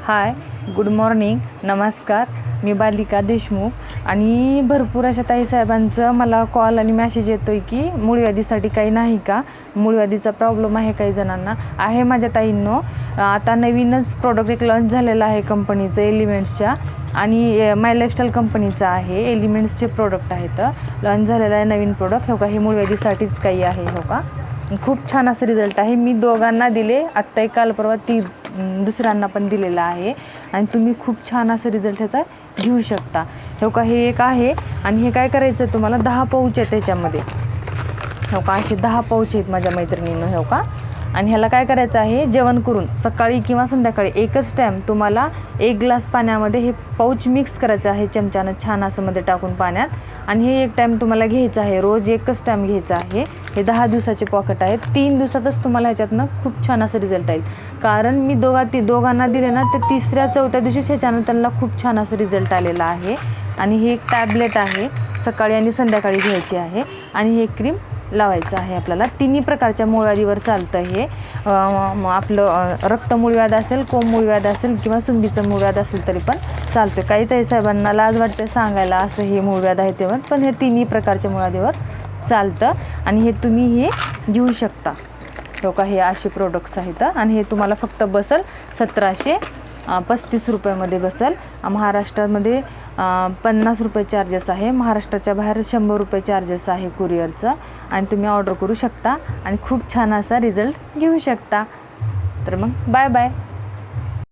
हाय, good morning, नमस्कार. मी बालिका देशमुख आणि भरपूर अशा ताईसाहेबांचं मला कॉल आणि मेसेज येतो आहे की मूळव्याधीसाठी काही नाही का, मूळव्याधीचा प्रॉब्लेम आहे काही जणांना. आहे माझ्या ताईंनो, आता नवीनच प्रोडक्ट एक लॉन्च झालेलं आहे कंपनीचं एलिमेंट्सच्या आणि माय लाईफस्टाईल कंपनीचं आहे. एलिमेंट्सचे प्रोडक्ट आहेत, लॉन्च झालेलं आहे नवीन प्रोडक्ट. हो का, हे मूळव्याधीसाठीच काही आहे. हो का, खूप छान असं रिझल्ट आहे. मी दोघांना दिले, आत्ता एक काल परवा दुसऱ्यांना पण दिलेला आहे आणि तुम्ही खूप छान असं रिझल्ट ह्याचा घेऊ शकता. हो का, हे एक आहे आणि हे काय करायचं तुम्हाला 10 पाऊच आहे त्याच्यामध्ये. हो का, असे 10 पाऊच आहेत माझ्या मैत्रिणींना. हो का, आणि ह्याला काय करायचं आहे, जेवण करून सकाळी किंवा संध्याकाळी एकच टाईम तुम्हाला 1 ग्लास पाण्यामध्ये हे पाऊच मिक्स करायचं आहे चमच्यानं छान असं मध्ये टाकून पाण्यात. आणि हे एक टाईम तुम्हाला घ्यायचं आहे, रोज एकच टाईम घ्यायचं आहे. हे 10 दिवसाचे पॉकेट आहेत. 3 दिवसातच तुम्हाला ह्याच्यातनं खूप छान असं रिझल्ट येईल. कारण मी दोघांना दिले ना, ते 3ऱ्या-4थ्या दिवशीच ह्याच्यानं त्यांना खूप छान असं रिझल्ट आलेला आहे. आणि ही एक टॅबलेट आहे, सकाळी आणि संध्याकाळी घ्यायची आहे आणि हे क्रीम लावायचं आहे आपल्याला. तिन्ही प्रकारच्या मूळव्याधीवर चालतं हे. आपलं रक्त मूळव्याध असेल, कोंब मूळव्याध असेल किंवा सुंबीचं मूळव्याध असेल तरी पण चालतं. काही ताईसाहेबांना लाज वाटते सांगायला असं हे मूळव्याध आहे तेव्हा, पण हे तिन्ही प्रकारच्या मूळव्याधीवर चालतं आणि हे तुम्ही हे घेऊ शकता. हो का, हे असे प्रोडक्ट्स आहेत आणि हे तुम्हाला फक्त बसेल 1735 रुपयामध्ये बसेल. महाराष्ट्रामध्ये 50 रुपये चार्जेस आहे, महाराष्ट्राच्या बाहेर 100 रुपये चार्जेस आहे कुरिअरचं. आणि तुम्ही ऑर्डर करू शकता आणि खूप छान असा रिझल्ट घेऊ शकता. तर मग बाय बाय.